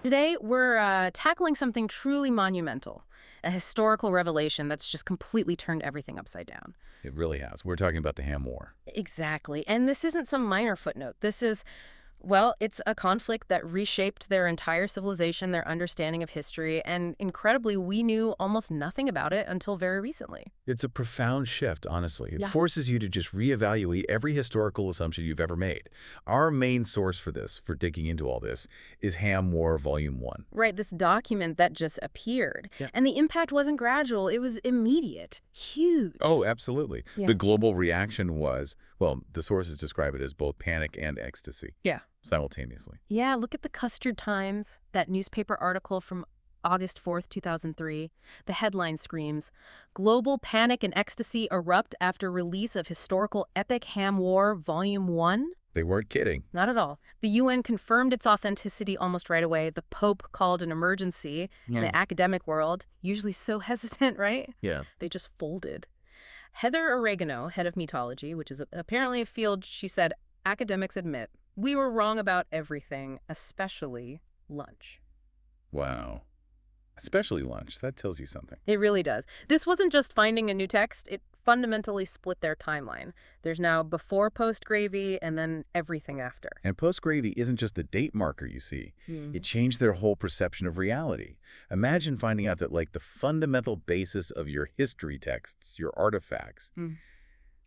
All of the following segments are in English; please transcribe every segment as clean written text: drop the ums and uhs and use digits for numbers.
Today, we're tackling something truly monumental, a historical revelation that's just completely turned everything upside down. It really has. We're talking about the Ham War. Exactly. And this isn't some minor footnote. This is, well, it's a conflict that reshaped their entire civilization, their understanding of history, and incredibly, we knew almost nothing about it until very recently. It's a profound shift, honestly. It Yeah. forces you to just reevaluate every historical assumption you've ever made. Our main source for this, for digging into all this, is Ham War Volume 1. Right, this document that just appeared. Yeah. And the impact wasn't gradual, it was immediate, huge. Oh, absolutely. Yeah. The global reaction was, well, the sources describe it as both panic and ecstasy Yeah. simultaneously. Yeah, look at the Custard Times, that newspaper article from August 4th, 2003. The headline screams, "Global panic and ecstasy erupt after release of historical epic Ham War Volume 1?" They weren't kidding. Not at all. The UN confirmed its authenticity almost right away. The Pope called an emergency, and the academic world, usually so hesitant, right? Yeah. They just folded. Heather Oregano, head of metology, which is apparently a field, she said, academics admit, we were wrong about everything, especially lunch. Wow. Especially lunch. That tells you something. It really does. This wasn't just finding a new text. It fundamentally split their timeline. There's now before post-Gravy and then everything after. And post-Gravy isn't just the date marker you see. It changed their whole perception of reality. Imagine finding out that, like, the fundamental basis of your history texts, your artifacts,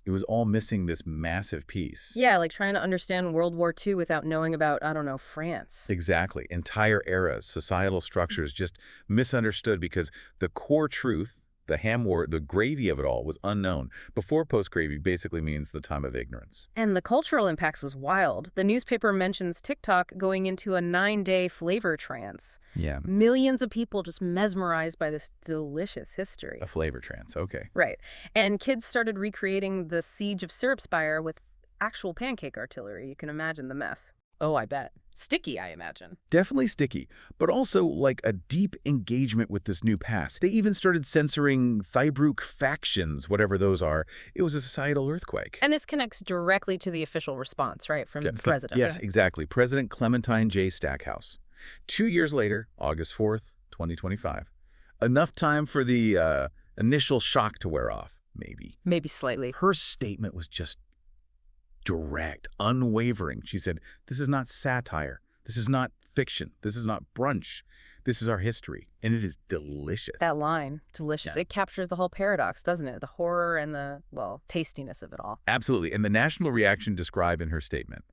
it was all missing this massive piece. Yeah, like trying to understand World War II without knowing about, I don't know, France. Exactly. Entire eras, societal structures just misunderstood because the core truth, the Ham War, the gravy of it all was unknown. Before post-Gravy basically means the time of ignorance. And the cultural impacts was wild. The newspaper mentions TikTok going into a 9-day flavor trance. Yeah. Millions of people just mesmerized by this delicious history. A flavor trance. Okay. Right. And kids started recreating the siege of Syrup Spire with actual pancake artillery. You can imagine the mess. Oh, I bet. Sticky, I imagine. Definitely sticky, but also like a deep engagement with this new past. They even started censoring Thybrook factions, whatever those are. It was a societal earthquake. And this connects directly to the official response, right, from the president. Yes, exactly. President Clementine J. Stackhouse. 2 years later, August 4th, 2025. Enough time for the initial shock to wear off, maybe. Maybe slightly. Her statement was just direct, unwavering. She said, this is not satire. This is not fiction. This is not brunch. This is our history. And it is delicious. That line, delicious. Yeah. It captures the whole paradox, doesn't it? The horror and the, well, tastiness of it all. Absolutely. And the national reaction described in her statement,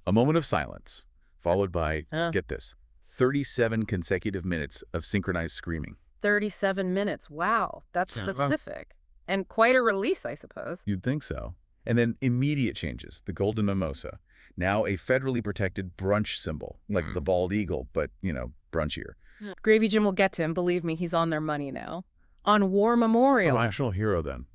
a moment of silence, followed by, get this, 37 consecutive minutes of synchronized screaming. 37 minutes. Wow. That's specific. And quite a release, I suppose. You'd think so. And then immediate changes, the golden mimosa, now a federally protected brunch symbol, like the bald eagle, but, you know, brunchier. Gravy Jim will get to him. Believe me, he's on their money now. On War Memorial. A national hero, then.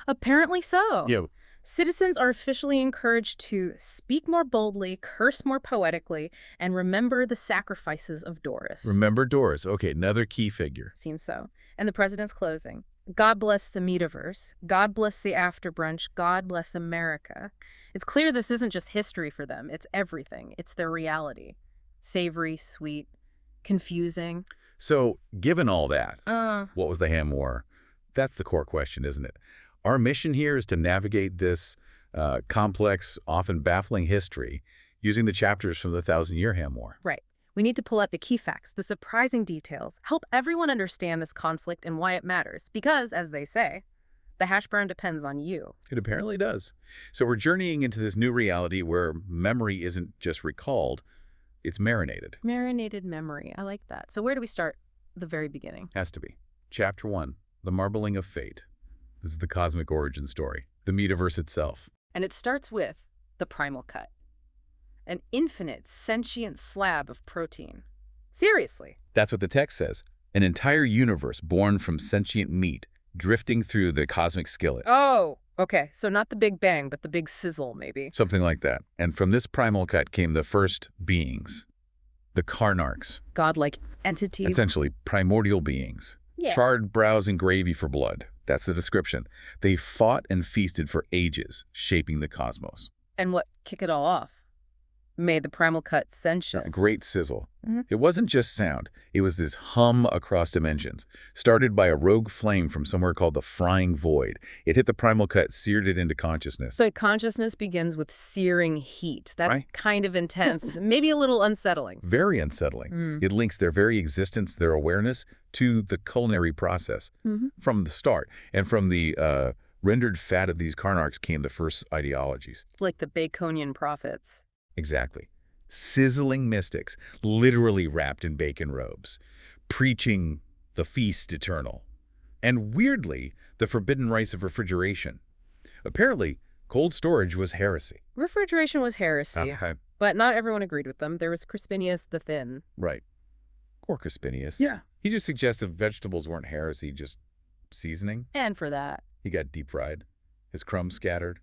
Apparently so. Yeah. Citizens are officially encouraged to speak more boldly, curse more poetically, and remember the sacrifices of Doris. Remember Doris. Okay, another key figure. Seems so. And the president's closing. God bless the metaverse. God bless the after brunch. God bless America. It's clear this isn't just history for them. It's everything. It's their reality. Savory, sweet, confusing. So, given all that, what was the Ham War? That's the core question, isn't it? Our mission here is to navigate this complex, often baffling history using the chapters from the 1,000-year Ham War. Right. We need to pull out the key facts, the surprising details, help everyone understand this conflict and why it matters. Because, as they say, the hash brown depends on you. It apparently does. So we're journeying into this new reality where memory isn't just recalled, it's marinated. Marinated memory. I like that. So where do we start? The very beginning. Has to be. Chapter 1, The Marbling of Fate. This is the cosmic origin story, the metaverse itself. And it starts with the primal cut. An infinite, sentient slab of protein. Seriously. That's what the text says. An entire universe born from sentient meat, drifting through the cosmic skillet. Oh, okay. So not the Big Bang, but the big sizzle, maybe. Something like that. And from this primal cut came the first beings, the Karnarks. Godlike entities. Essentially, primordial beings. Yeah. Charred brows and gravy for blood. That's the description. They fought and feasted for ages, shaping the cosmos. And what kicked it all off? Made the primal cut A sensuous. great sizzle. Mhm. It wasn't just sound. It was this hum across dimensions, started by a rogue flame from somewhere called the Frying Void. It hit the primal cut, seared it into consciousness. So consciousness begins with searing heat. That's Right? kind of intense, maybe a little unsettling. Very unsettling. Mm. It links their very existence, their awareness, to the culinary process from the start. And from the rendered fat of these Karnarks came the first ideologies. Like the Baconian prophets. Exactly. Sizzling mystics, literally wrapped in bacon robes, preaching the feast eternal. And weirdly, the forbidden rites of refrigeration. Apparently, cold storage was heresy. Refrigeration was heresy, Okay. but not everyone agreed with them. There was Crispinius the Thin. Right. Or Crispinius. Yeah. He just suggested vegetables weren't heresy, just seasoning. And for that. He got deep fried, his crumbs scattered,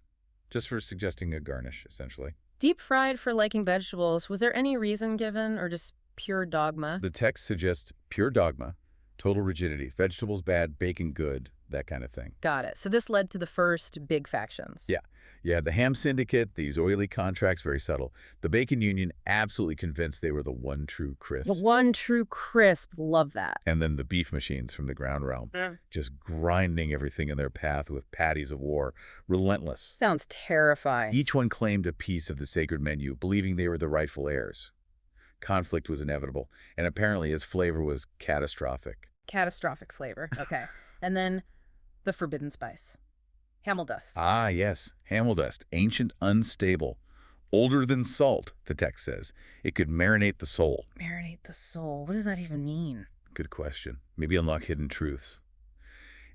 just for suggesting a garnish, essentially. Deep fried for liking vegetables. Was there any reason given or just pure dogma? The text suggests pure dogma, total rigidity, vegetables bad, bacon good, that kind of thing. Got it. So this led to the first big factions. Yeah. Yeah, the ham syndicate, these oily contracts, very subtle. The bacon union, absolutely convinced they were the one true crisp. The one true crisp. Love that. And then the beef machines from the ground realm, just grinding everything in their path with patties of war, relentless. Sounds terrifying. Each one claimed a piece of the sacred menu, believing they were the rightful heirs. Conflict was inevitable, and apparently its flavor was catastrophic. Catastrophic flavor. Okay. And then the forbidden spice. Camel dust. Ah, yes, Hamel dust, ancient, unstable. Older than salt, the text says. It could marinate the soul. Marinate the soul. What does that even mean? Good question. Maybe unlock hidden truths.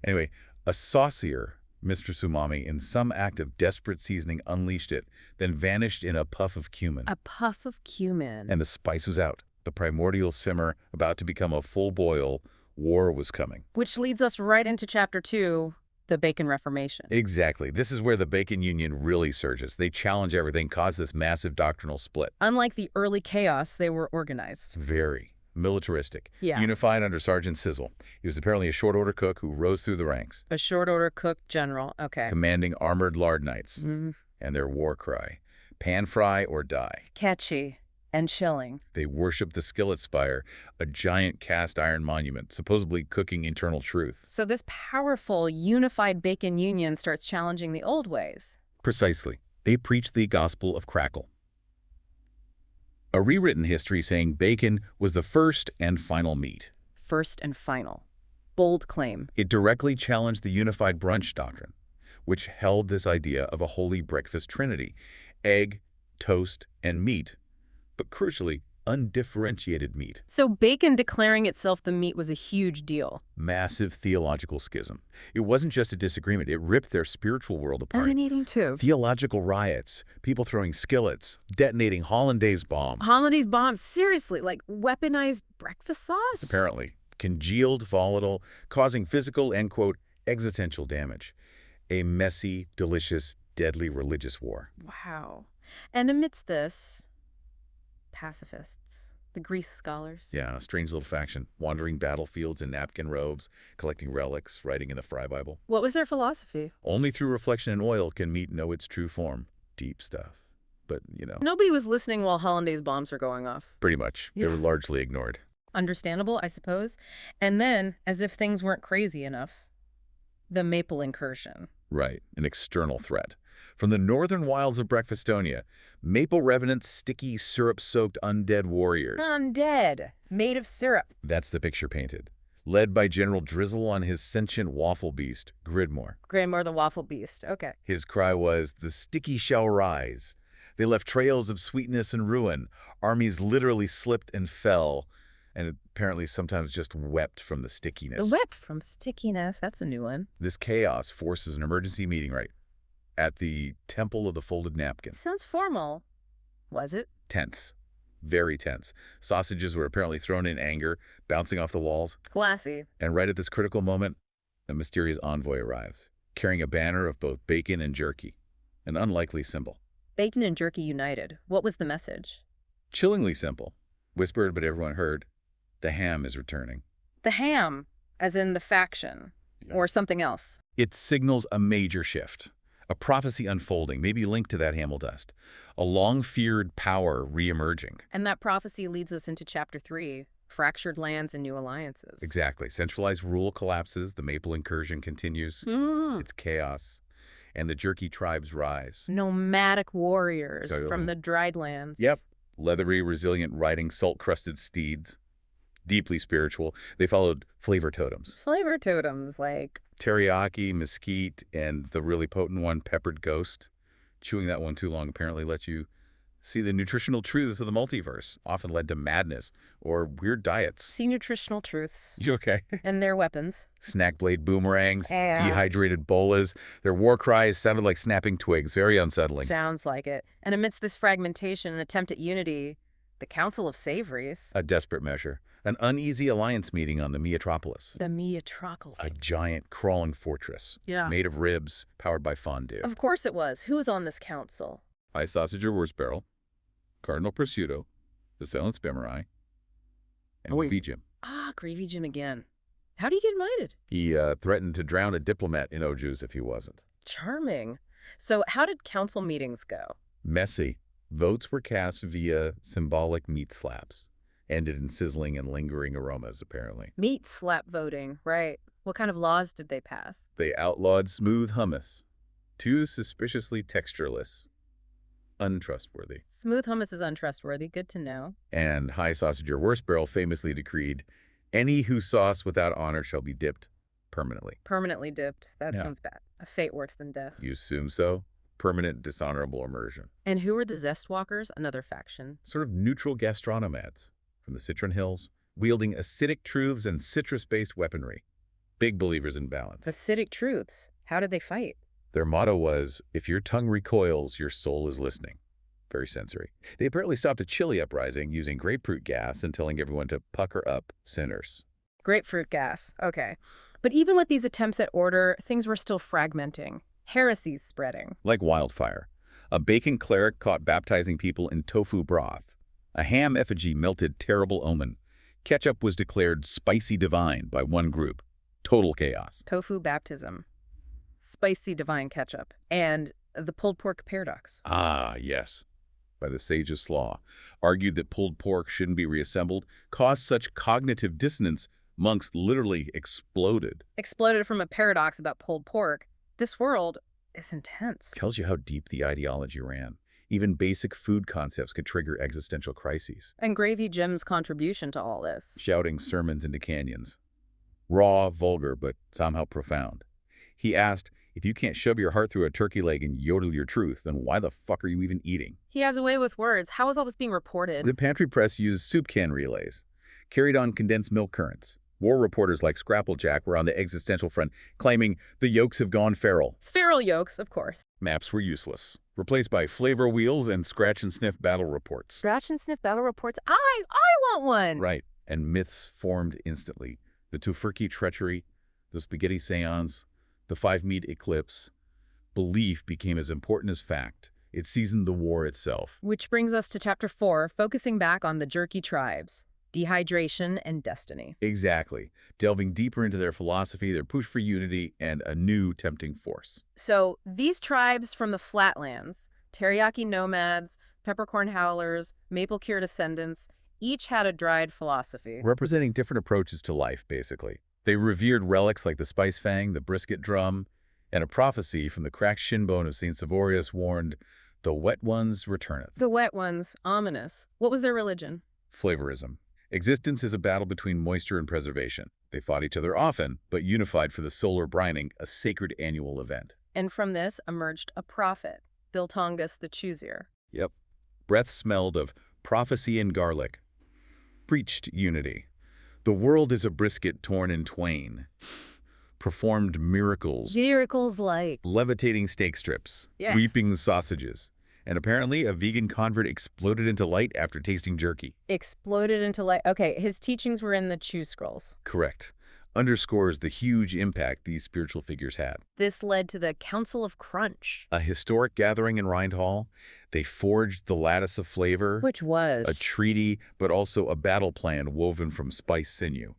Anyway, a saucier, Mistress Umami, in some act of desperate seasoning, unleashed it, then vanished in a puff of cumin. A puff of cumin. And the spice was out. The primordial simmer, about to become a full boil, war was coming. Which leads us right into Chapter 2, the Bacon Reformation. Exactly. This is where the Bacon Union really surges. They challenge everything, cause this massive doctrinal split. Unlike the early chaos, they were organized. Very militaristic. Yeah. Unified under Sergeant Sizzle. He was apparently a short-order cook who rose through the ranks, A short order cook general. Okay. commanding armored lard knights. Mm. And their war cry, pan fry or die. Catchy and chilling. They worship the skillet spire, a giant cast iron monument, supposedly cooking eternal truth. So this powerful, unified Bacon Union starts challenging the old ways. Precisely. They preach the gospel of crackle. A rewritten history saying bacon was the first and final meat. First and final. Bold claim. It directly challenged the unified brunch doctrine, which held this idea of a holy breakfast trinity: egg, toast, and meat, but crucially, undifferentiated meat. So bacon declaring itself the meat was a huge deal. Massive theological schism. It wasn't just a disagreement, it ripped their spiritual world apart. Alienating too. Theological riots, people throwing skillets, detonating hollandaise bombs. Hollandaise bombs, seriously, like weaponized breakfast sauce? Apparently. Congealed, volatile, causing physical and, quote, existential damage. A messy, delicious, deadly religious war. Wow. And amidst this, pacifists, the Greece scholars. Yeah, a strange little faction, wandering battlefields in napkin robes, collecting relics, writing in the Fry Bible. What was their philosophy? Only through reflection in oil can meat know its true form. Deep stuff. But, Nobody was listening while hollandaise bombs were going off. pretty much. They were largely ignored. Understandable, I suppose. And then, as if things weren't crazy enough, the maple incursion. Right, an external threat. From the northern wilds of Breakfastonia, maple revenant, sticky, syrup-soaked undead warriors. Undead, made of syrup. That's the picture painted. Led by General Drizzle on his sentient waffle beast, Gridmore. Grandmore the waffle beast. Okay. His cry was, "The sticky shall rise." They left trails of sweetness and ruin. Armies literally slipped and fell, and apparently sometimes just wept from the stickiness. The whip from stickiness. That's a new one. This chaos forces an emergency meeting right at the Temple of the Folded Napkin. Sounds formal. Was it? Tense. Very tense. Sausages were apparently thrown in anger, bouncing off the walls. Classy. And right at this critical moment, a mysterious envoy arrives, carrying a banner of both bacon and jerky. An unlikely symbol. Bacon and jerky united. What was the message? Chillingly simple. Whispered, but everyone heard. The ham is returning. The ham, as in the faction, Yeah. or something else. It signals a major shift. A prophecy unfolding, maybe linked to that Hamel dust. A long-feared power re-emerging. And that prophecy leads us into Chapter 3, fractured lands and new alliances. Exactly. Centralized rule collapses, the Maple incursion continues. It's chaos, and the jerky tribes rise. Nomadic warriors So- from the dried lands. Yep. Leathery, resilient, riding salt-crusted steeds. Deeply spiritual. They followed flavor totems. Flavor totems like Teriyaki, mesquite, and the really potent one, peppered ghost. Chewing that one too long apparently lets you see the nutritional truths of the multiverse, often led to madness or weird diets. see nutritional truths You okay? and their weapons. Snack blade boomerangs, Yeah. dehydrated bolas. Their war cries sounded like snapping twigs, very unsettling. Sounds like it. And amidst this fragmentation and attempt at unity, the Council of Savories. A desperate measure. An uneasy alliance meeting on the Meatropolis. The Meatropolis. A giant crawling fortress. Yeah. Made of ribs, powered by fondue. Of course it was. Who was on this council? High sausage or worse barrel. Cardinal prosciutto. The Silent Spimmerai. And wait. Vijim. Ah, Gravy Jim again. How do you get invited? He threatened to drown a diplomat in Oju's if he wasn't. Charming. So how did council meetings go? Messy. Votes were cast via symbolic meat slaps. Ended in sizzling and lingering aromas, apparently. Meat slap voting, right. What kind of laws did they pass? They outlawed smooth hummus. Too suspiciously textureless. Untrustworthy. Smooth hummus is untrustworthy. Good to know. And High Sausage or Worse Barrel famously decreed, any who sauce without honor shall be dipped permanently. Permanently dipped. That Yeah. sounds bad. A fate worse than death. You assume so? Permanent dishonorable immersion. And who were the Zest Walkers? Another faction. Sort of neutral gastronomads from the Citron Hills, wielding acidic truths and citrus-based weaponry. Big believers in balance. Acidic truths. How did they fight? Their motto was, if your tongue recoils, your soul is listening. Very sensory. They apparently stopped a chili uprising using grapefruit gas and telling everyone to pucker up, sinners. Grapefruit gas. Okay. But even with these attempts at order, things were still fragmenting. Heresies spreading. Like wildfire. A bacon cleric caught baptizing people in tofu broth. A ham effigy melted terrible omen. Ketchup was declared spicy divine by one group. Total chaos. Tofu baptism. Spicy divine ketchup. And the pulled pork paradox. Ah, yes. By the Sage of Slaw. Argued that pulled pork shouldn't be reassembled. Caused such cognitive dissonance, monks literally exploded. Exploded from a paradox about pulled pork. This world is intense. Tells you how deep the ideology ran. Even basic food concepts could trigger existential crises. And Gravy Jim's contribution to all this. Shouting sermons into canyons. Raw, vulgar, but somehow profound. He asked, if you can't shove your heart through a turkey leg and yodel your truth, then why the fuck are you even eating? He has a way with words. How is all this being reported? The pantry press used soup can relays. Carried on condensed milk currents. War reporters like Scrapplejack were on the existential front, claiming the yolks have gone feral. Feral yolks, of course. Maps were useless. Replaced by flavor wheels and scratch-and-sniff battle reports. Scratch and sniff battle reports. I want one. Right, and myths formed instantly. The Tofurky treachery, the spaghetti seance, the five-meat eclipse. Belief became as important as fact. It seasoned the war itself. Which brings us to Chapter 4, focusing back on the jerky tribes. Dehydration and destiny. Exactly. Delving deeper into their philosophy, their push for unity, and a new tempting force. So these tribes from the flatlands, teriyaki nomads, peppercorn howlers, maple cure descendants, each had a dried philosophy. Representing different approaches to life, basically. They revered relics like the spice fang, the brisket drum, and a prophecy from the cracked shin bone of St. Savorius warned, the wet ones returneth. The wet ones, ominous. What was their religion? Flavorism. Existence is a battle between moisture and preservation. They fought each other often, but unified for the solar brining, a sacred annual event. And from this emerged a prophet, Biltongus the Choosier. Yep. Breath smelled of prophecy and garlic. Preached unity. The world is a brisket torn in twain. Performed miracles. Miracles like. Levitating steak strips. Yeah. Weeping sausages. And apparently a vegan convert exploded into light after tasting jerky. Exploded into light. Okay, his teachings were in the Chew Scrolls. Correct. Underscores the huge impact these spiritual figures had. This led to the Council of Crunch. A historic gathering in Rind Hall. They forged the lattice of flavor. Which was? A treaty, but also a battle plan woven from spice sinew.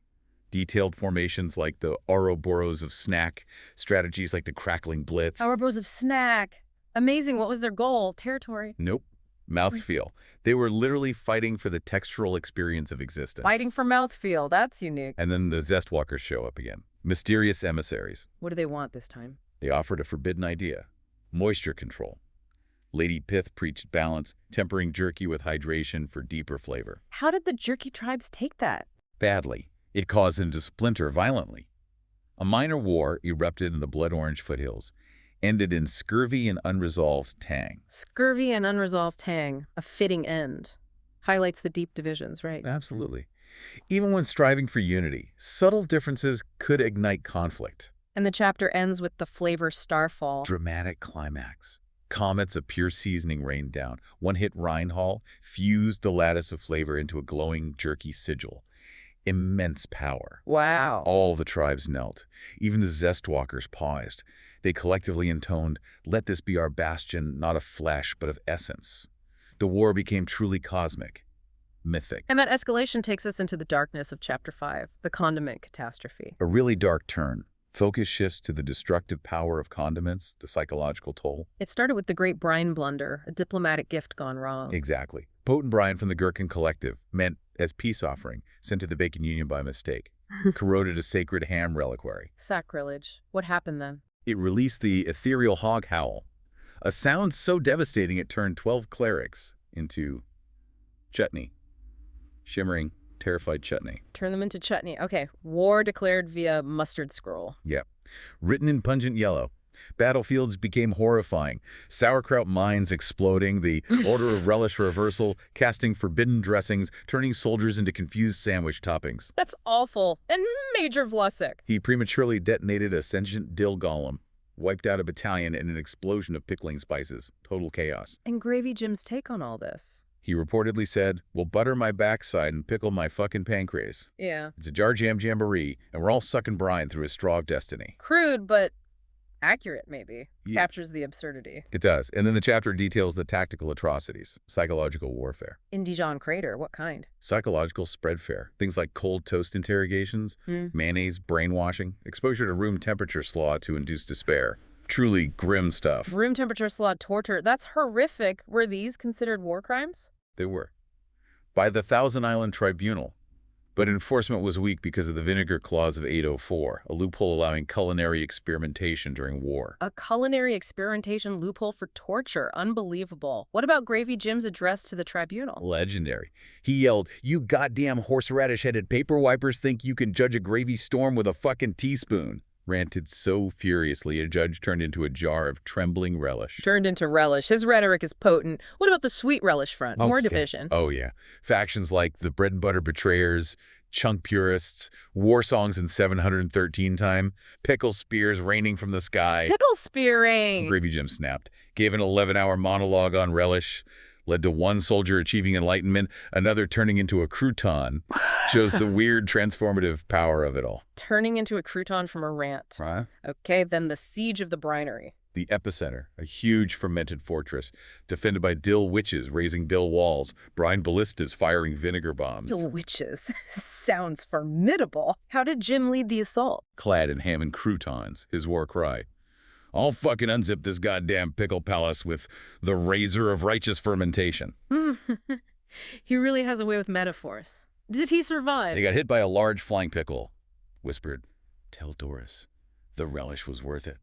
Detailed formations like the Ouroboros of snack, strategies like the crackling blitz. Ouroboros of snack. Amazing. What was their goal? Territory. Nope. Mouthfeel. They were literally fighting for the textural experience of existence. Fighting for mouthfeel. That's unique. And then the Zestwalkers show up again. Mysterious emissaries. What do they want this time? They offered a forbidden idea. Moisture control. Lady Pith preached balance, tempering jerky with hydration for deeper flavor. How did the jerky tribes take that? Badly. It caused them to splinter violently. A minor war erupted in the blood-orange foothills, ended in scurvy and unresolved tang. Scurvy and unresolved tang. A fitting end. Highlights the deep divisions, right? Absolutely. Even when striving for unity, subtle differences could ignite conflict. And the chapter ends with the flavor starfall. Dramatic climax. Comets of pure seasoning rained down. One-hit Rheinhall fused the lattice of flavor into a glowing, jerky sigil. Immense power. Wow. All the tribes knelt. Even the Zestwalkers paused. They collectively intoned, "Let this be our bastion, not of flesh, but of essence." The war became truly cosmic, mythic. And that escalation takes us into the darkness of Chapter 5, the condiment catastrophe. A really dark turn. Focus shifts to the destructive power of condiments, the psychological toll. It started with the Great Brine Blunder, a diplomatic gift gone wrong. Exactly. Potent brine from the Gherkin Collective, meant as peace offering, sent to the Bacon Union by mistake, corroded a sacred ham reliquary. Sacrilege. What happened then? It released the ethereal hog howl, a sound so devastating it turned 12 clerics into chutney. Shimmering, terrified chutney. Turn them into chutney. Okay. War declared via mustard scroll. Yep. Written in pungent yellow. Battlefields became horrifying. Sauerkraut mines exploding, the order of relish reversal, casting forbidden dressings, turning soldiers into confused sandwich toppings. That's awful. And Major Vlasek. He prematurely detonated a sentient dill golem, wiped out a battalion in an explosion of pickling spices. Total chaos. And Gravy Jim's take on all this. He reportedly said, "We'll butter my backside and pickle my fucking pancreas. Yeah. It's a jar jam jamboree, and we're all sucking brine through a straw of destiny." Crude, but accurate, maybe. Yeah. Captures the absurdity. It does. And then the chapter details the tactical atrocities, psychological warfare. In Dijon Crater, what kind? Psychological spread fare. Things like cold toast interrogations, mayonnaise brainwashing, exposure to room temperature slaw to induce despair. Truly grim stuff. Room temperature slaw torture. That's horrific. Were these considered war crimes? They were. By the Thousand Island Tribunal. But enforcement was weak because of the Vinegar Clause of 804, a loophole allowing culinary experimentation during war. A culinary experimentation loophole for torture. Unbelievable. What about Gravy Jim's address to the tribunal? Legendary. He yelled, "You goddamn horseradish-headed paper wipers think you can judge a gravy storm with a fucking teaspoon." Ranted so furiously, a judge turned into a jar of trembling relish. Turned into relish. His rhetoric is potent. What about the sweet relish front? More division. Oh, yeah. Factions like the bread and butter betrayers, chunk purists, war songs in 713 time, pickle spears raining from the sky. Pickle spearing! Gravy Jim snapped, gave an 11-hour monologue on relish, led to one soldier achieving enlightenment, another turning into a crouton. Shows the weird transformative power of it all. Turning into a crouton from a rant. Right. Okay, then the siege of the brinery. The epicenter, a huge fermented fortress, defended by dill witches raising dill walls, brine ballistas firing vinegar bombs. Dill witches. Sounds formidable. How did Jim lead the assault? Clad in ham and croutons, his war cry. "I'll fucking unzip this goddamn pickle palace with the razor of righteous fermentation." He really has a way with metaphors. Did he survive? They got hit by a large flying pickle. Whispered, "Tell Doris, the relish was worth it."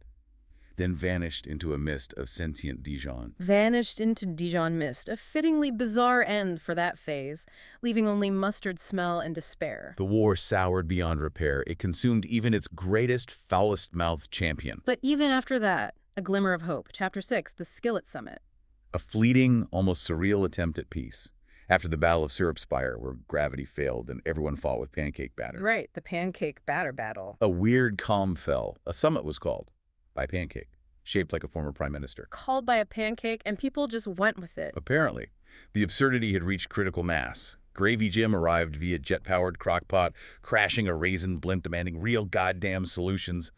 Then vanished into a mist of sentient Dijon. Vanished into Dijon mist, a fittingly bizarre end for that phase, leaving only mustard smell and despair. The war soured beyond repair. It consumed even its greatest, foulest-mouthed champion. But even after that, a glimmer of hope. Chapter 6, the Skillet Summit. A fleeting, almost surreal attempt at peace. After the Battle of Syrup Spire, where gravity failed and everyone fought with pancake batter. Right, the pancake batter battle. A weird calm fell. A summit was called. By Pancake, shaped like a former prime minister. Called by a pancake, and people just went with it. Apparently. The absurdity had reached critical mass. Gravy Jim arrived via jet-powered crockpot, crashing a raisin blimp demanding real goddamn solutions,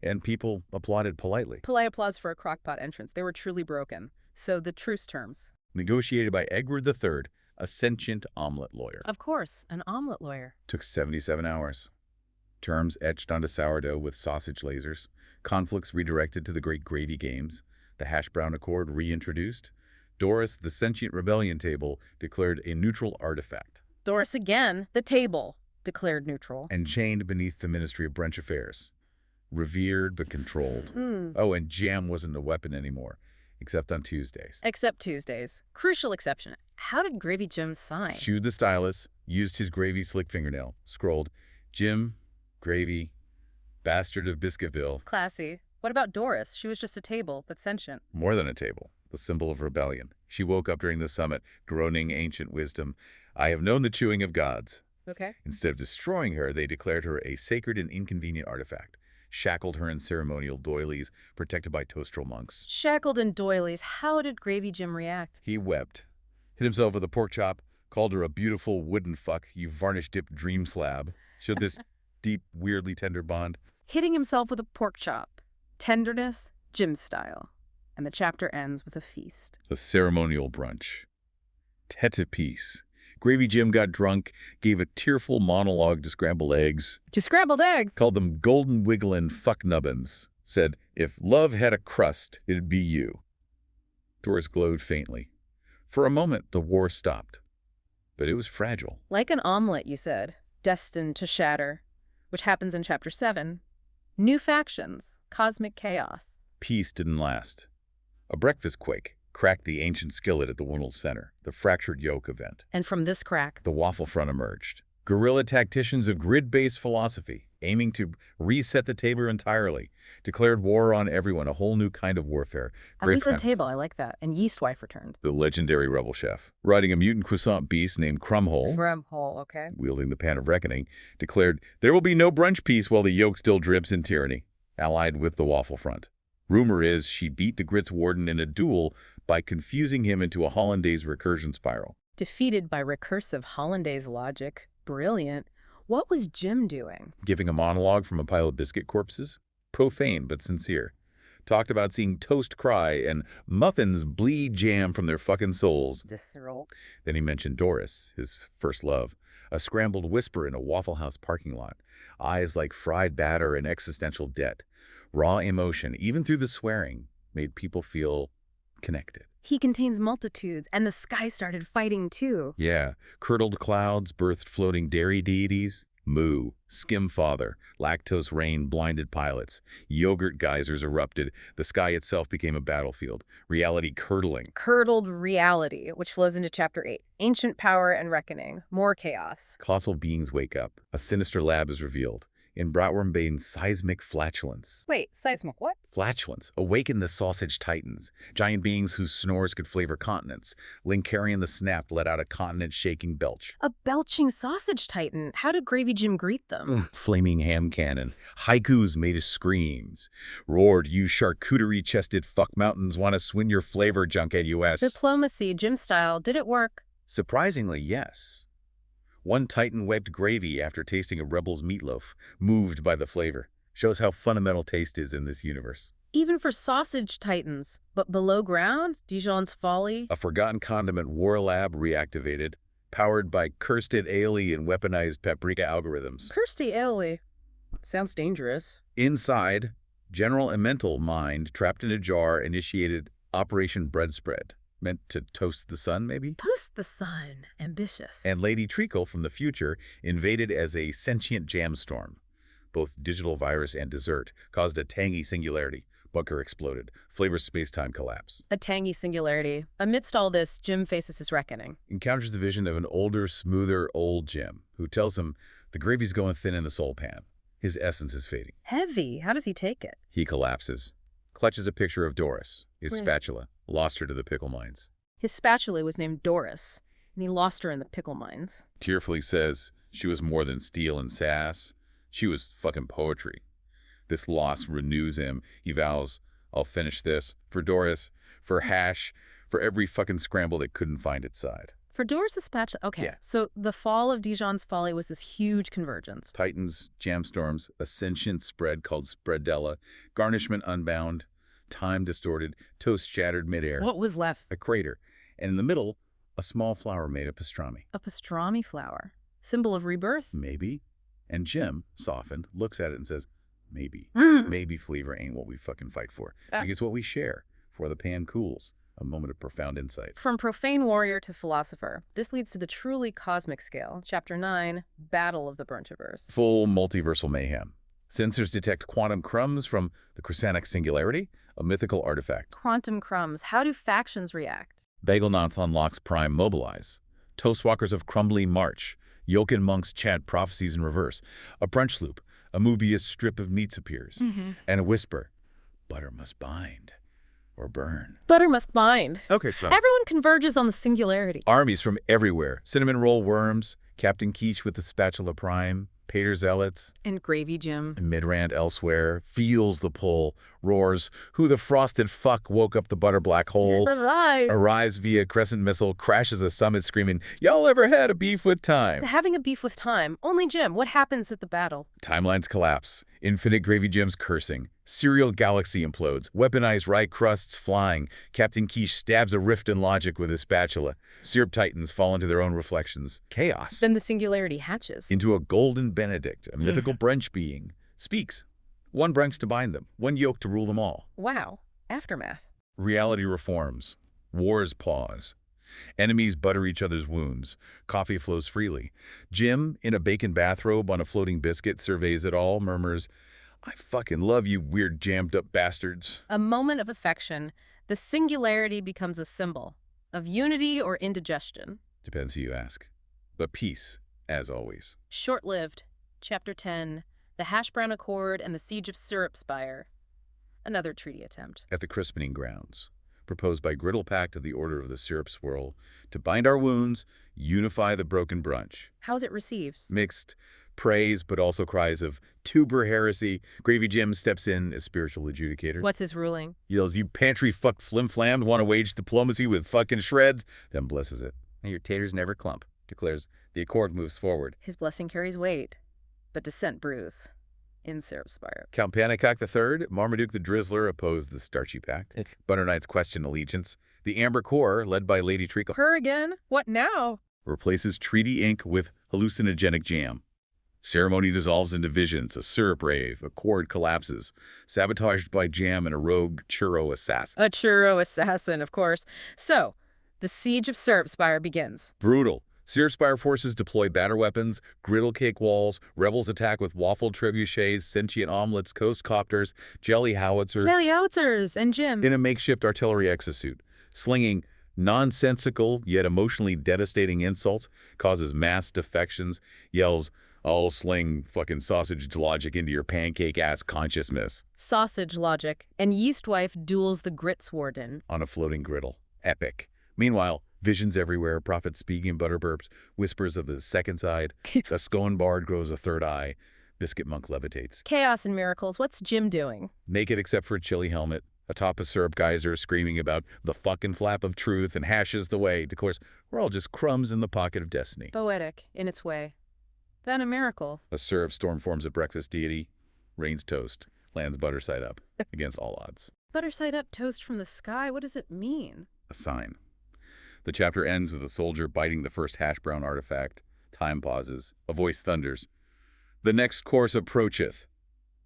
and people applauded politely. Polite applause for a crockpot entrance. They were truly broken. So the truce terms. Negotiated by Edward III, a sentient omelet lawyer. Of course, an omelet lawyer. Took 77 hours. terms etched onto sourdough with sausage lasers, conflicts redirected to the Great Gravy Games, the hash brown accord reintroduced. Doris, the sentient rebellion table, declared a neutral artifact. Doris again, the table, declared neutral. And chained beneath the Ministry of Brunch Affairs. Revered but controlled. Oh, and jam wasn't a weapon anymore, except on Tuesdays. Except Tuesdays. Crucial exception. How did Gravy Jim sign? Chewed the stylus, used his gravy slick fingernail, scrolled, Jim, Gravy, bastard of Biscuitville. Classy. What about Doris? She was just a table, but sentient. More than a table, the symbol of rebellion. She woke up during the summit, groaning ancient wisdom. I have known the chewing of gods. Okay. Instead of destroying her, they declared her a sacred and inconvenient artifact, shackled her in ceremonial doilies, protected by toastral monks. Shackled in doilies, how did Gravy Jim react? He wept, hit himself with a pork chop, called her a beautiful wooden fuck, you varnish-dipped dream slab, showed this deep, weirdly tender bond. Hitting himself with a pork chop. Tenderness, Jim style. And the chapter ends with a feast. A ceremonial brunch. Tete piece. Gravy Jim got drunk, gave a tearful monologue to scrambled eggs. To scrambled eggs. Called them golden wigglin' fuck nubbins. Said, if love had a crust, it'd be you. Doris glowed faintly. For a moment, the war stopped. But it was fragile. Like an omelet, you said. Destined to shatter. Which happens in Chapter 7. New factions. Cosmic chaos. Peace didn't last. A breakfast quake cracked the ancient skillet at the Winnell's Center, the fractured yolk event. And from this crack, the waffle front emerged. Guerrilla tacticians of grid-based philosophy, aiming to reset the table entirely, declared war on everyone, a whole new kind of warfare. at least the table, I like that. And yeast wife returned. The legendary rebel chef, riding a mutant croissant beast named Crumhole, Okay. wielding the pan of reckoning, declared, there will be no brunch peace while the yolk still drips in tyranny, allied with the waffle front. Rumor is she beat the Grits Warden in a duel by confusing him into a Hollandaise recursion spiral. Defeated by recursive Hollandaise logic. Brilliant. What was Jim doing? Giving a monologue from a pile of biscuit corpses? Profane but sincere. Talked about seeing toast cry and muffins bleed jam from their fucking souls. Visceral. Then he mentioned Doris, his first love. A scrambled whisper in a Waffle House parking lot. Eyes like fried batter and existential debt. Raw emotion, even through the swearing, made people feel connected. He contains multitudes, and the sky started fighting too. Yeah, curdled clouds birthed floating dairy deities. Moo, skim father, lactose rain blinded pilots. Yogurt geysers erupted. The sky itself became a battlefield. Reality curdling. Curdled reality, which flows into Chapter 8. Ancient power and reckoning. More chaos. Colossal beings wake up. A sinister lab is revealed. In Bratwurmbane's seismic flatulence. Wait, seismic what? Flatulence. Awaken the sausage titans. Giant beings whose snores could flavor continents. Linkarian the Snapped let out a continent-shaking belch. A belching sausage titan. How did Gravy Jim greet them? Flaming ham cannon. Haikus made of screams. Roared, you charcuterie-chested fuck mountains want to swing your flavor, junkhead US. Diplomacy, Jim style. Did it work? Surprisingly, yes. One titan wiped gravy after tasting a rebel's meatloaf, moved by the flavor. Shows how fundamental taste is in this universe. Even for sausage titans. But below ground, Dijon's folly. A forgotten condiment war lab reactivated, powered by cursed aioli and weaponized paprika algorithms. Cursed aioli. Sounds dangerous. Inside, General Emmental Mind, trapped in a jar, initiated Operation Bread Spread. Meant to toast the sun, maybe? Toast the sun. Ambitious. And Lady Treacle from the future invaded as a sentient jam storm. Both digital virus and dessert caused a tangy singularity. Bunker exploded. Flavor space-time collapse. A tangy singularity. Amidst all this, Jim faces his reckoning. Encounters the vision of an older, smoother, old Jim, who tells him the gravy's going thin in the soul pan. His essence is fading. Heavy. How does he take it? He collapses. Clutches a picture of Doris, his spatula, lost her to the pickle mines. His spatula was named Doris, and he lost her in the pickle mines. Tearfully says she was more than steel and sass. She was fucking poetry. This loss renews him. He vows, I'll finish this. For Doris, for Hash, for every fucking scramble that couldn't find its side. For Doris' spatula? Okay, Yeah. So the fall of Dijon's folly was this huge convergence. Titans, Jamstorms, a sentient spread called Spreadella, garnishment unbound, time distorted, toast shattered midair. What was left? A crater. And in the middle, a small flower made of pastrami. A pastrami flower. Symbol of rebirth? Maybe. And Jim, softened, looks at it and says, maybe. Mm. Maybe flavor ain't what we fucking fight for. Ah. Maybe it's what we share. For the pan cools. A moment of profound insight. From profane warrior to philosopher, this leads to the truly cosmic scale. Chapter 9, Battle of the Brunchiverse. Full multiversal mayhem. Sensors detect quantum crumbs from the Chrysanic Singularity, a mythical artifact. Quantum crumbs. How do factions react? Bagel Knots unlocks Prime Mobilize. Toastwalkers of Crumbly march. Yoken monks chant prophecies in reverse. A brunch loop. A Mobius strip of meats appears. And a whisper. Butter must bind. Or burn. Butter must bind. Okay, so Everyone converges on the singularity. armies from everywhere. Cinnamon roll worms, Captain Quiche with the spatula prime, Pater zealots, And Gravy Jim. and Midrand elsewhere, feels the pull, roars, who the frosted fuck woke up the butter black hole, arrives via crescent missile, crashes a summit screaming, y'all ever had a beef with time? Having a beef with time. Only Jim. What happens at the battle? Timelines collapse, infinite Gravy Gems cursing, serial galaxy implodes, weaponized rye crusts flying, Captain Quiche stabs a rift in logic with his spatula, syrup titans fall into their own reflections, chaos. Then the singularity hatches. Into a golden Benedict, a mythical brunch being, speaks. One branch to bind them, one yoke to rule them all. Wow. Aftermath. Reality reforms. Wars pause. Enemies butter each other's wounds. Coffee flows freely. Jim, in a bacon bathrobe on a floating biscuit, surveys it all, murmurs, I fucking love you weird jammed up bastards. A moment of affection. The singularity becomes a symbol of unity or indigestion. Depends who you ask. But peace, as always. Short-lived. Chapter 10, The Hash Brown Accord and the Siege of Syrup Spire. Another treaty attempt. At the christening grounds, proposed by Griddle Pact of the Order of the Syrup Swirl, to bind our wounds, unify the broken brunch. How's it received? Mixed praise, but also cries of tuber heresy. Gravy Jim steps in as spiritual adjudicator. What's his ruling? Yells, you pantry fuck flim-flammed, want to wage diplomacy with fucking shreds? Then blesses it. And your taters never clump. Declares the accord moves forward. His blessing carries weight, but dissent brews. In Syrup Spire. Count Panicock III, Marmaduke the Drizzler opposed the Starchy Pact. Butter Knights question allegiance. The Amber Corps, led by Lady Treacle, Her again? What now? replaces treaty ink with hallucinogenic jam. Ceremony dissolves into visions, a syrup rave, a cord collapses, sabotaged by jam and a rogue churro assassin. A churro assassin, of course. So, the Siege of Syrup Spire begins. Brutal. Syrup Spire forces deploy batter weapons, griddle cake walls, rebels attack with waffle trebuchets, sentient omelets, coast copters, jelly howitzers, And Jim. in a makeshift artillery exosuit, slinging nonsensical yet emotionally devastating insults, causes mass defections, yells, I'll sling fucking sausage logic into your pancake-ass consciousness. Sausage logic. And Yeastwife duels the Grits Warden. On a floating griddle. Epic. Meanwhile, visions everywhere, prophets speaking butter burps, whispers of the second side, the Scoan bard grows a third eye, biscuit monk levitates. Chaos and miracles. What's Jim doing? Naked except for a chilly helmet, atop a syrup geyser screaming about the fucking flap of truth and hashes the way, declares, we're all just crumbs in the pocket of destiny. Poetic, in its way. Then a miracle. A syrup storm forms a breakfast deity, rains toast, lands butter side up, against all odds. Butter side up toast from the sky. What does it mean? A sign. The chapter ends with a soldier biting the first hash brown artifact. Time pauses. A voice thunders. The next course approacheth.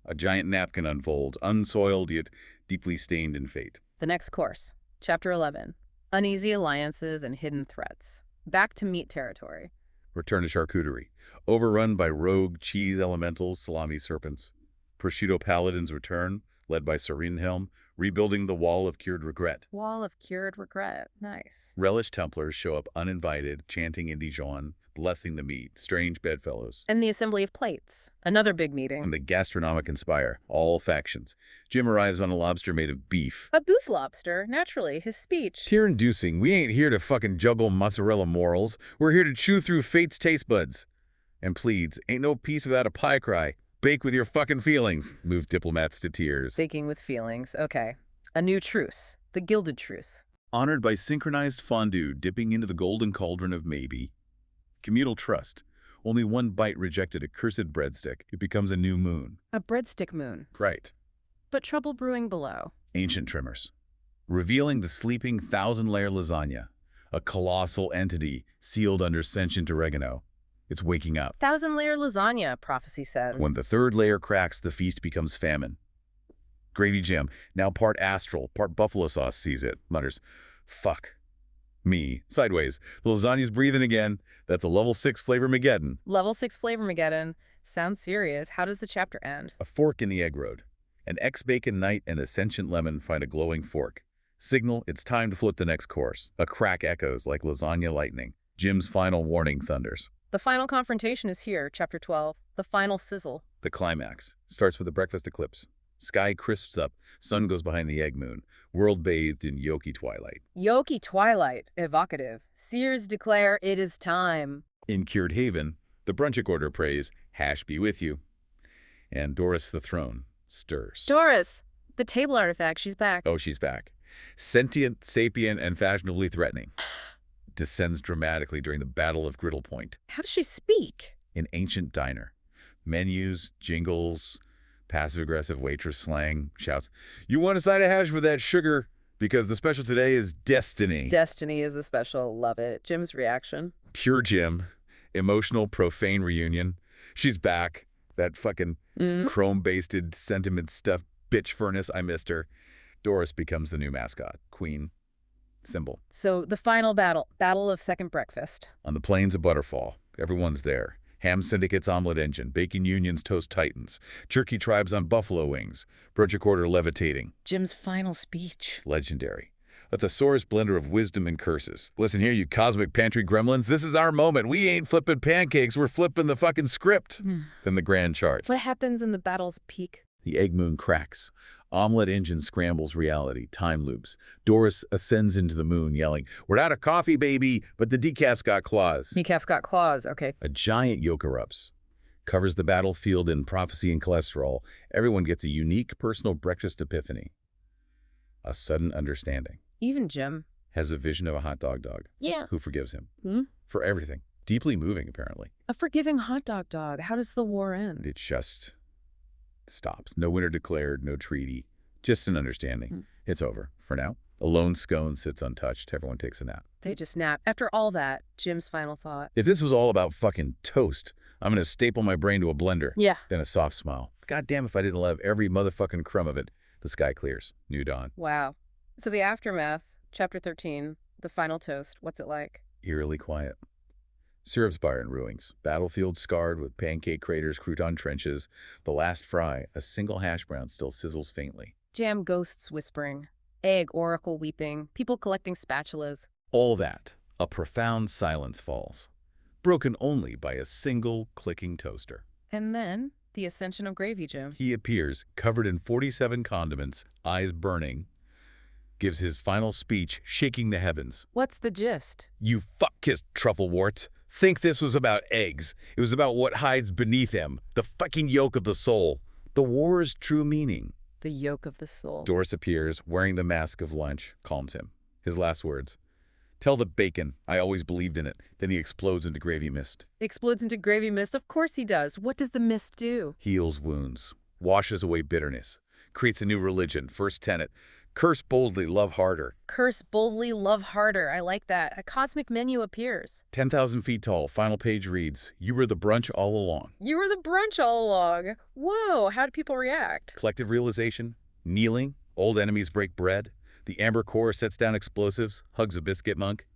A giant napkin unfolds, unsoiled yet deeply stained in fate. The next course. Chapter 11. Uneasy alliances and hidden threats. Back to meat territory. Return to charcuterie. Overrun by rogue cheese elementals, salami serpents. Prosciutto paladins return, led by Serenhelm, rebuilding the wall of cured regret. Wall of cured regret. Nice. Relish Templars show up uninvited, chanting in Dijon, blessing the meat, strange bedfellows. And the assembly of plates. Another big meeting. And the gastronomic inspire, all factions. Jim arrives on a lobster made of beef. A boof lobster. Naturally, his speech. Tear-inducing, we ain't here to fucking juggle mozzarella morals. We're here to chew through fate's taste buds. And pleads, ain't no peace without a pie cry. Bake with your fucking feelings. Move diplomats to tears. Baking with feelings. Okay. A new truce. The Gilded Truce. Honored by synchronized fondue dipping into the golden cauldron of maybe. Communal trust. Only one bite rejected a cursed breadstick. It becomes a new moon. A breadstick moon. Right. But trouble brewing below. Ancient trimmers. Revealing the sleeping thousand-layer lasagna. A colossal entity sealed under sentient oregano. It's waking up. Thousand-layer lasagna, prophecy says. When the third layer cracks, the feast becomes famine. Gravy Jim, now part astral, part buffalo sauce, sees it, mutters, "Fuck me." Sideways. The lasagna's breathing again. That's a level 6 flavor-mageddon. Level 6 flavor-mageddon. Sounds serious. How does the chapter end? A fork in the egg road. An ex-bacon knight and a sentient lemon find a glowing fork. Signal, it's time to flip the next course. A crack echoes like lasagna lightning. Jim's final warning thunders. The final confrontation is here, chapter 12. The final sizzle. The climax starts with a breakfast eclipse. Sky crisps up, sun goes behind the egg moon, world bathed in yolky twilight. Yolky twilight, evocative. Seers declare it is time. In Cured Haven, the brunchic order prays, "Hash be with you." And Doris the throne stirs. Doris! The table artifact, she's back. Oh, she's back. Sentient, sapient, and fashionably threatening. Descends dramatically during the Battle of Griddle Point. How does she speak? An ancient diner. Menus, jingles, passive-aggressive waitress slang, shouts, "You want a side of hash with that sugar? Because the special today is destiny." Destiny is the special. Love it. Jim's reaction. Pure Jim. Emotional, profane reunion. She's back. That fucking chrome-basted sentiment stuff. Bitch furnace, I missed her. Doris becomes the new mascot. Queen. Symbol. So the final battle. Battle of Second Breakfast. On the plains of Butterfall. Everyone's there. Ham syndicates omelet engine, bacon unions toast titans, jerky tribes on buffalo wings, brunchic order levitating. Jim's final speech. Legendary. A thesaurus blender of wisdom and curses. Listen here, you cosmic pantry gremlins, this is our moment. We ain't flipping pancakes, we're flipping the fucking script. Then the grand charge. What happens in the battle's peak? The egg moon cracks. Omelet engine scrambles reality, time loops. Doris ascends into the moon, yelling, "We're out of coffee, baby, but the decaf's got claws." Decaf's got claws, okay. A giant yolk erupts. Covers the battlefield in prophecy and cholesterol. Everyone gets a unique personal breakfast epiphany. A sudden understanding. Even Jim. Has a vision of a hot dog Yeah. who forgives him. For everything. Deeply moving, apparently. A forgiving hot dog. How does the war end? It just stops. No winner declared, no treaty. Just an understanding. It's over, for now. A lone scone sits untouched. Everyone takes a nap. They just nap. After all that, Jim's final thought. If this was all about fucking toast, I'm gonna staple my brain to a blender. Yeah. Then a soft smile. God damn if I didn't love every motherfucking crumb of it. The sky clears. New dawn. Wow. So the aftermath, chapter 13, the final toast, what's it like? Eerily quiet. Syrup's bar in ruins. Battlefield scarred with pancake craters, crouton trenches. The last fry, a single hash brown still sizzles faintly. Jam ghosts whispering. Egg oracle weeping. People collecting spatulas. All that, a profound silence falls, broken only by a single clicking toaster. And then, the ascension of Gravy Jim. He appears, covered in 47 condiments, eyes burning, gives his final speech, shaking the heavens. What's the gist? "You fuck-kissed truffle warts. Think this was about eggs. It was about what hides beneath them, the fucking yolk of the soul. The war's true meaning." The yolk of the soul. Doris appears, wearing the mask of lunch, calms him. His last words, "Tell the bacon, I always believed in it." Then he explodes into gravy mist. Explodes into gravy mist? Of course he does. What does the mist do? Heals wounds, washes away bitterness, creates a new religion. First tenet, curse boldly, love harder. Curse boldly, love harder. I like that. A cosmic menu appears. 10,000 feet tall, final page reads, "You were the brunch all along." You were the brunch all along. Whoa, how do people react? Collective realization, kneeling, old enemies break bread. The amber core sets down explosives, hugs a biscuit monk.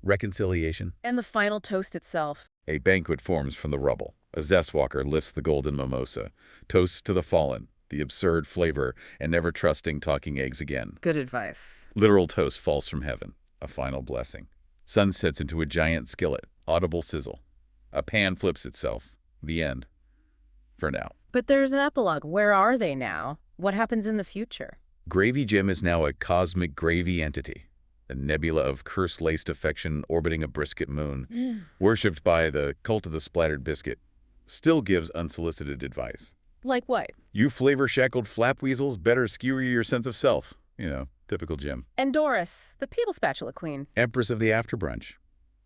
Reconciliation. And the final toast itself. A banquet forms from the rubble. A zestwalker lifts the golden mimosa. Toasts to the fallen, the absurd flavor, and never trusting talking eggs again. Good advice. Literal toast falls from heaven. A final blessing. Sun sets into a giant skillet. Audible sizzle. A pan flips itself. The end. For now. But there's an epilogue. Where are they now? What happens in the future? Gravy Jim is now a cosmic gravy entity. A nebula of curse-laced affection orbiting a brisket moon. Worshipped by the cult of the splattered biscuit. Still gives unsolicited advice. Like what? You flavor-shackled flap weasels better skewer your sense of self. You know, typical Jim. And Doris, the people spatula queen. Empress of the after-brunch.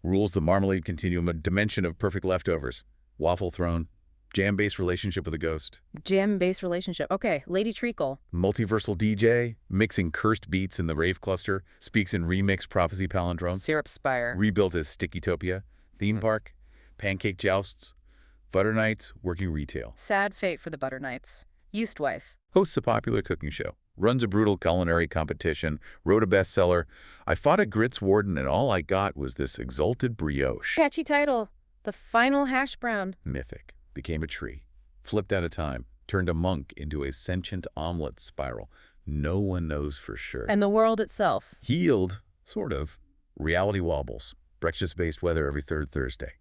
Rules the marmalade continuum, a dimension of perfect leftovers. Waffle throne. Jam-based relationship with a ghost. Jam-based relationship. Okay, Lady Treacle. Multiversal DJ, mixing cursed beats in the rave cluster, speaks in remix prophecy palindrome. Syrup Spire. Rebuilt as Stickytopia. Theme park. pancake jousts, butter nights, working retail. Sad fate for the butter knights. Yeast wife. Hosts a popular cooking show, runs a brutal culinary competition, wrote a bestseller. I fought a grits warden and all I got was this exalted brioche. Catchy title. The final hash brown. Mythic. Became a tree. Flipped out of time. Turned a monk into a sentient omelet spiral. No one knows for sure. And the world itself. Healed, sort of. Reality wobbles. Breakfast-based weather every third Thursday.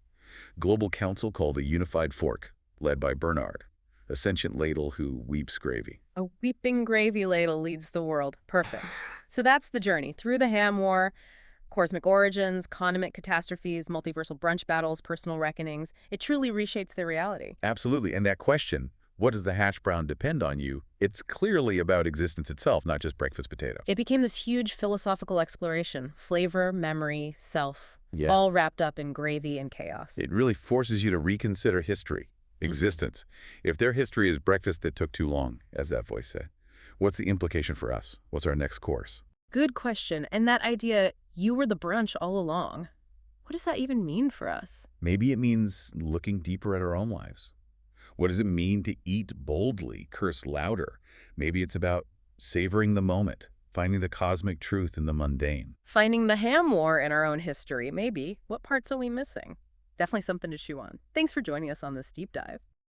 Global council called the Unified Fork, led by Bernard, a sentient ladle who weeps gravy. A weeping gravy ladle leads the world. Perfect. So that's the journey. Through the ham war, cosmic origins, condiment catastrophes, multiversal brunch battles, personal reckonings. It truly reshapes their reality. Absolutely. And that question, what does the hash brown depend on you? It's clearly about existence itself, not just breakfast potato. It became this huge philosophical exploration. Flavor, memory, self. Yeah. All wrapped up in gravy and chaos. It really forces you to reconsider history, existence. If their history is breakfast that took too long, as that voice said, what's the implication for us? What's our next course? Good question. And that idea, you were the brunch all along. What does that even mean for us? Maybe it means looking deeper at our own lives. What does it mean to eat boldly, curse louder? Maybe it's about savoring the moment, finding the cosmic truth in the mundane. Finding the ham war in our own history, maybe. What parts are we missing? Definitely something to chew on. Thanks for joining us on this deep dive.